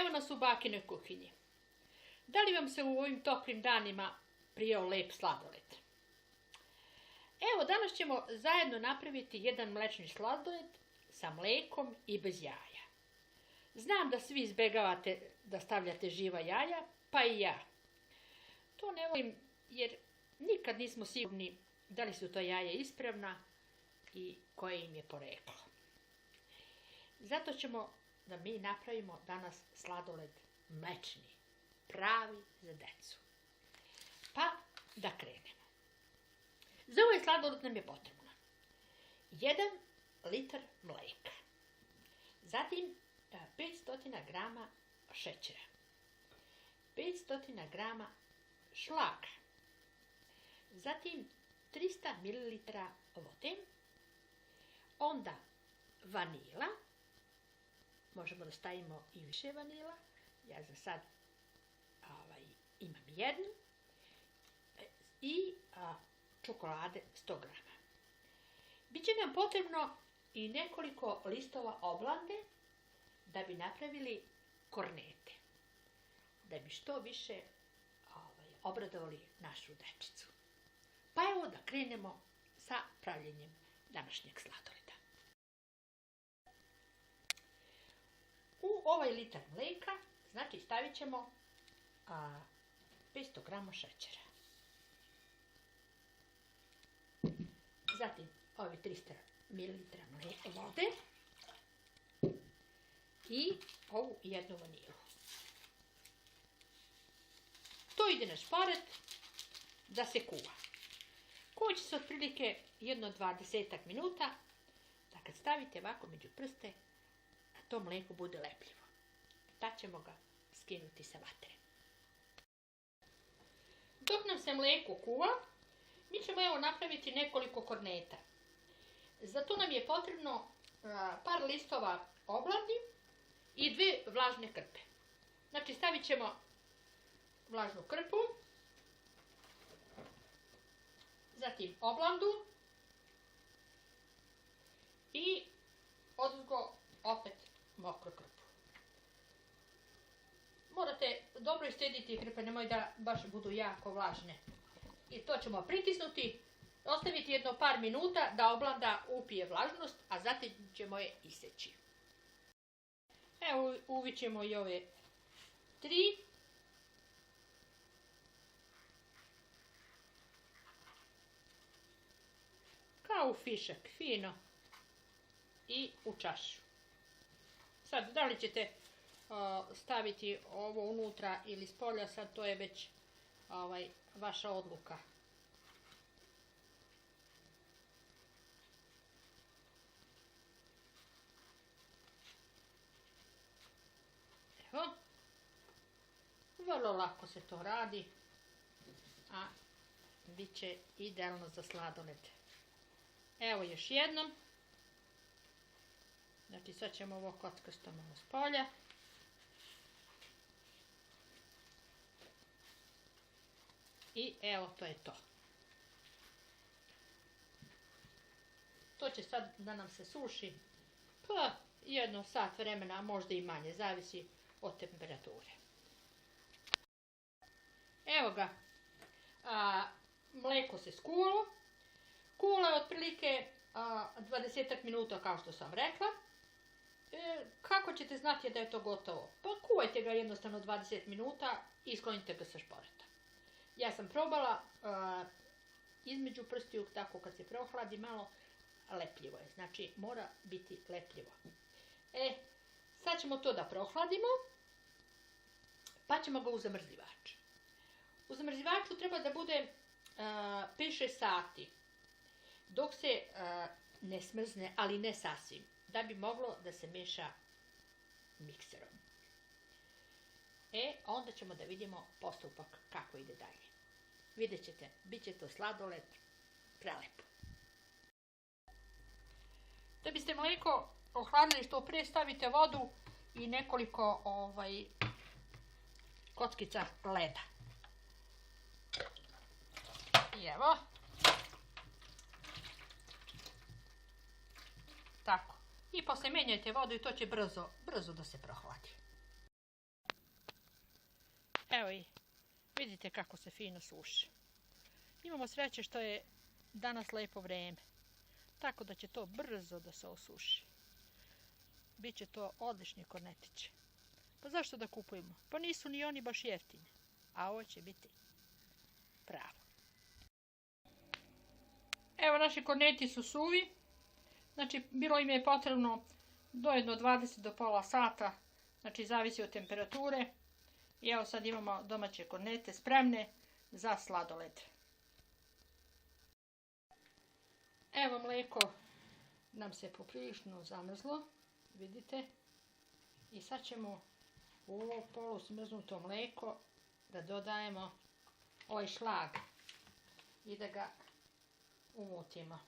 Evo nas u bakine kuhinji. Da li vam se u ovim toplim danima prijao lep sladoled? Evo, danas ćemo zajedno napraviti jedan mlečni sladoled sa mlekom i bez jaja. Znam da svi izbegavate da stavljate živa jaja, pa i ja. To ne volim jer nikad nismo sigurni da li su to jaja ispravna i koje im je poreklo. Zato ćemo da mi napravimo danas sladoled mlečni, pravi za decu. Pa da krenemo. Za ovaj sladoled nam je potrebno 1 litar mleka, zatim 500 g šećera, 500 g šlaga, zatim 300 ml vode, onda vanila, možemo da stavimo i više vanila, ja za sad imam jednu, i čokolade 100 g. Biće nam potrebno i nekoliko listova oblande da bi napravili kornete, da bi što više obradovali našu dečicu. Pa evo da krenemo sa pravljenjem današnjeg sladoleda. U ovaj litar mleka, znači stavit ćemo 500 g šećera. Zatim ovi 300 ml vode i ovu jednu vanilu. To ide na šporet da se kuva. Kuva će se otprilike jedno 20 minuta, da kad stavite ovako među prste, to mleko bude lepljivo. Tad ćemo ga skinuti sa vatre. Dok nam se mleko kuva, mi ćemo evo napraviti nekoliko korneta. Za to nam je potrebno par listova oblandi i 2 vlažne krpe. Znači stavit ćemo vlažnu krpu, zatim oblandu i oduzgo opet mokru krpu. Morate dobro istediti krpe, nemoj da baš budu jako vlažne. I to ćemo pritisnuti, ostaviti jedno par minuta da oblanda upije vlažnost, a zatim ćemo je iseći. Evo uvićemo i ove 3. Kao u fišak, fino. I u čašu. Sad, da li ćete staviti ovo unutra ili s polja, sad to je već vaša odluka. Evo, vrlo lako se to radi, a bit će idealno za sladoled. Evo još jednom. Znači sad ćemo ovo kockasto malo s polja. I evo, to je to. To će sad da nam se suši pa jedno sat vremena, a možda i manje, zavisi od temperature. Evo ga, mleko se skuvalo. Kuvalo je otprilike 20 minuta, kao što sam rekla. Kako ćete znati da je to gotovo? Pa kuvajte ga jednostavno 20 minuta i sklonite ga sa šporeta. Ja sam probala između prstiju, tako kad se prohladi malo, lepljivo je. Znači mora biti lepljivo. Sad ćemo to da prohladimo, pa ćemo ga u zamrzivač. U zamrzivaču treba da bude 5-6 sati, dok se ne smrzne, ali ne sasvim, da bi moglo da se meša mikserom. Onda ćemo da vidimo postupak kako ide dalje. Vidjet ćete, bit će to sladoled prelepo. Da biste mleko ohladili što pre, stavite vodu i nekoliko kockica leda. I evo. Tako. I posle menjajte vodu i to će brzo da se prohladi. Evo i vidite kako se fino suši. Imamo sreće što je danas lepo vreme, tako da će to brzo da se osuši. Biće to odlični kornetići. Pa zašto da kupujemo? Pa nisu ni oni baš jeftini, a ovo će biti pravo. Evo, naši korneti su suvi. Znači, bilo im je potrebno do 20 do pola sata. Znači, zavisi od temperature. I evo sad imamo domaće kornete spremne za sladoled. Evo, mleko nam se poprilično zamrzlo, vidite. I sad ćemo u ovo polusmrznuto mleko da dodajemo ovaj šlag i da ga umutimo.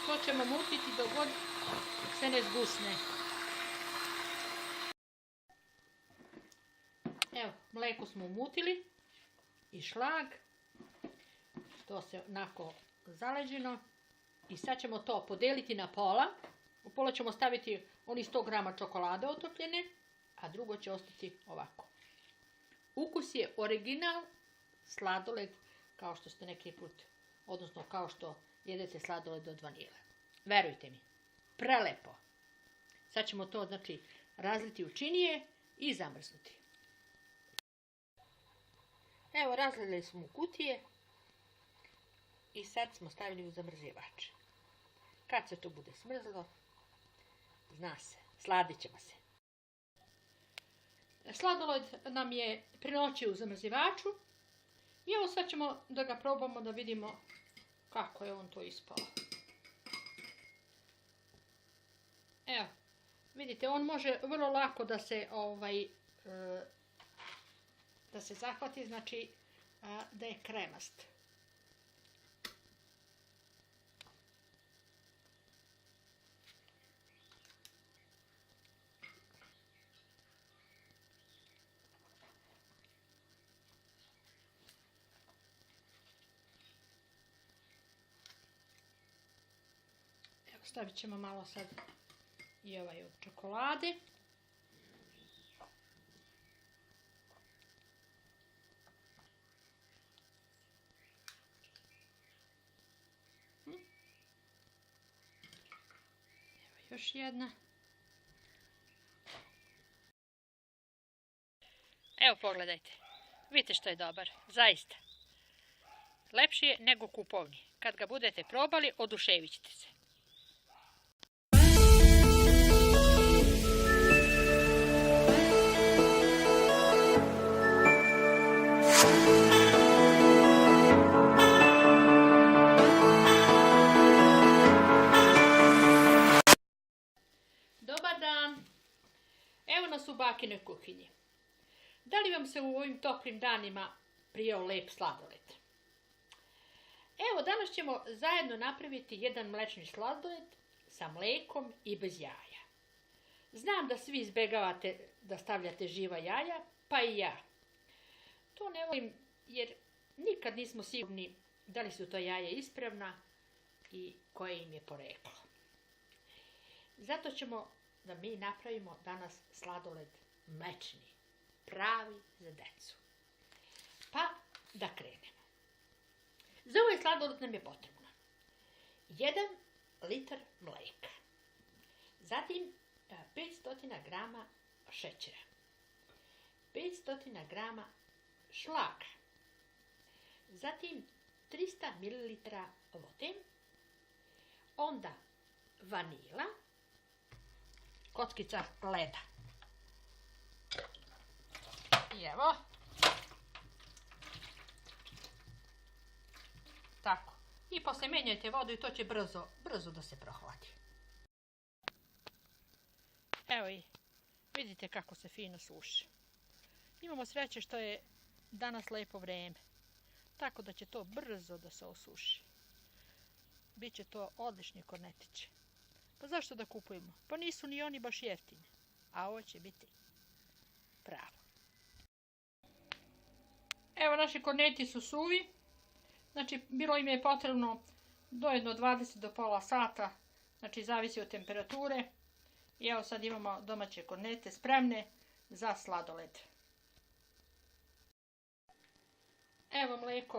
To ćemo mutiti dok god se ne zgusne. Evo, mleko smo umutili i šlag. To se onako zaleđeno. I sad ćemo to podeliti na pola. U pola ćemo staviti onih 100 grama čokolade otopljene, a drugo će ostati ovako. Ukus je original sladoled, kao što ste neki put, odnosno kao što jedete sladoled od vanile. Verujte mi, prelepo. Sad ćemo to, znači, razliti u činije i zamrznuti. Evo, razlili smo u kutije i sad smo stavili u zamrzivač. Kad se to bude smrzlo, zna se, sladit ćemo se. Sladoled nam je pri noći u zamrzivaču i evo sad ćemo da ga probamo da vidimo kako je on to ispao. Evo, vidite, on može vrlo lako da se zahvati, znači da je kremast. Evo, stavit ćemo malo sad i ovaj od čokolade. Evo još jedna. Evo, pogledajte. Vidite što je dobar, zaista. Lepši je nego kupovni. Kad ga budete probali, oduševit ćete se. Dobar dan! Evo nas u bakinoj kuhinji. Da li vam se u ovim toplim danima prijao lep sladoled? Evo, danas ćemo zajedno napraviti jedan mlečni sladoled sa mlekom i bez jaja. Znam da svi izbegavate da stavljate živa jaja, pa i ja. To ne volim jer nikad nismo sigurni da li su to jaja ispravna i koje im je poreklo. Zato ćemo da mi napravimo danas sladoled mlečni, pravi za decu. Pa da krenemo. Za ovaj sladoled nam je potrebno 1 litar mleka, zatim 500 grama šećera, 500 grama šlaga, zatim 300 ml vode, onda vanila, kockica leda. I evo, tako. I posle menjajte vodu i to će brzo da se prohladi. Evo i vidite kako se fino suši. Imamo sreće što je danas lepo vreme, Tako da će to brzo da se osuši. Biće to odlični kornetići. Pa zašto da kupujemo? Pa nisu ni oni baš jeftini. A ovo će biti pravo. Evo, naši korneti su suvi. Znači, bilo im je potrebno do 20 do pola sata. Znači, zavisi od temperature. I evo sad imamo domaće kornete spremne za sladoled. Evo, mlijeko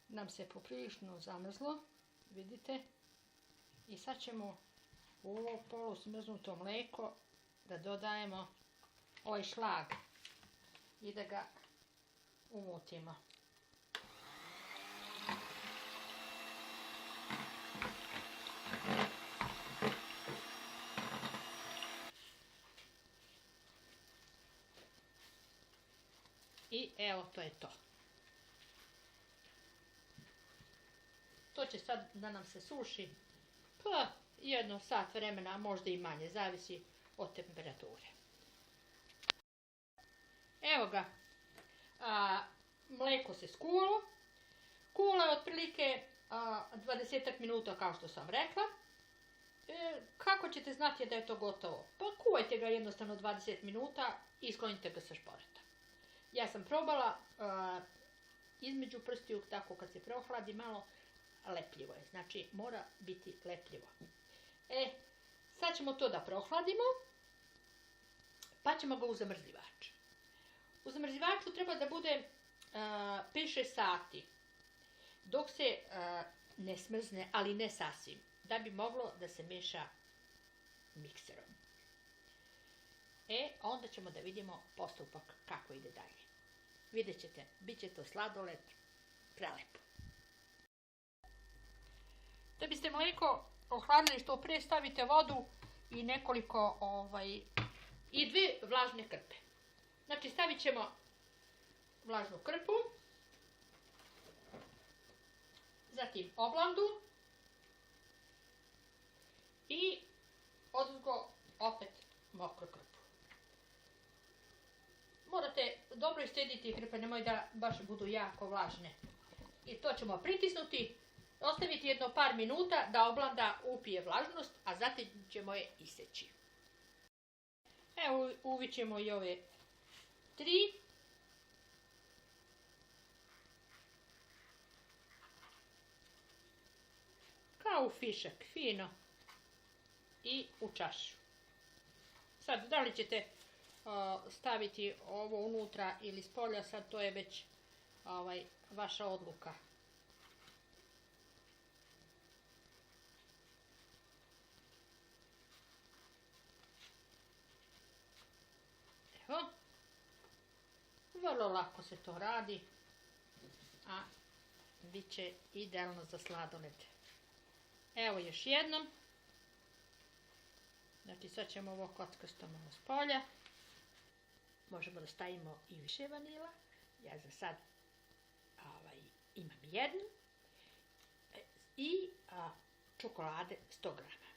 nam se poprilično zamrzlo. Vidite. I sad ćemo u ovo polusmrznuto mlijeko da dodajemo ovaj šlag i da ga umutimo. I evo, to je to. To će sad da nam se suši pa jedno sat vremena, a možda i manje, zavisi od temperature. Evo ga, mlijeko se skuvalo. Kuvalo je otprilike 20 minuta, kao što sam rekla. Kako ćete znati da je to gotovo? Pa kuvajte ga jednostavno 20 minuta i sklonite ga sa šporeta. Ja sam probala između prstiju, tako kad se prohladi malo, lepljivo je. Znači, mora biti lepljivo. Sad ćemo to da prohladimo, pa ćemo ga u zamrzivač. U zamrzivaču treba da bude 5-6 sati, dok se ne smrzne, ali ne sasvim, da bi moglo da se meša mikserom. Onda ćemo da vidimo postupak kako ide dalje. Vidjet ćete, bit će to sladoled prelepo. Da biste mlijeko ohladili što pre, stavite vodu i nekoliko i 2 vlažne krpe. Znači, stavit ćemo vlažnu krpu, zatim oblandu i oduzgo opet mokru krpu. Morate dobro istediti krpe, nemoj da baš budu jako vlažne. I to ćemo pritisnuti, ostaviti jedno par minuta da oblanda upije vlažnost, a zatim ćemo je iseći. Evo, uvićemo i ove 3. Kao u fišak, fino. I u čašu. Sad, da li ćete staviti ovo unutra ili s polja, sad to je već vaša odluka. Evo, vrlo lako se to radi, a bit će idealno za sladoled. Evo još jednom. Znači, sad ćemo ovo kockasto malo s polja. Možemo da stavimo i više vanila. Ja za sad imam jednu. I čokolade 100 grama.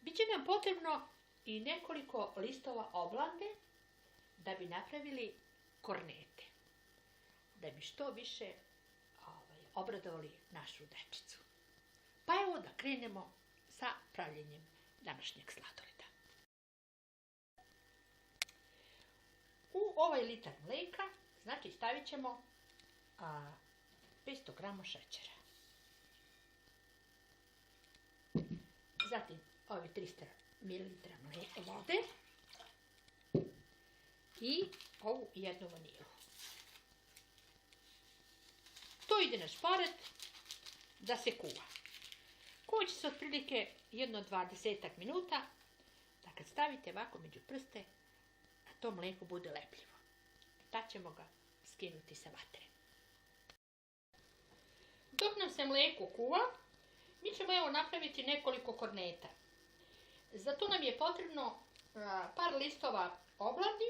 Biće nam potrebno i nekoliko listova oblande da bi napravili kornete. Da bi što više obradovali našu dečicu. Pa evo da krenemo sa pravljenjem današnjeg sladoleda. U ovaj litar mlijeka, znači, stavit ćemo 500 grama šećera. Zatim ovi 300 ml vode i ovu jednu vanilu. To ide na šporet da se kuva. Kuva će se otprilike jedno 20 minuta, da kad stavite ovako među prste, a to mlijeko bude lepljivo. Tad ćemo ga skinuti sa vatre. Dok nam se mlijeko kuva, mi ćemo evo napraviti nekoliko korneta. Za to nam je potrebno par listova oblandi,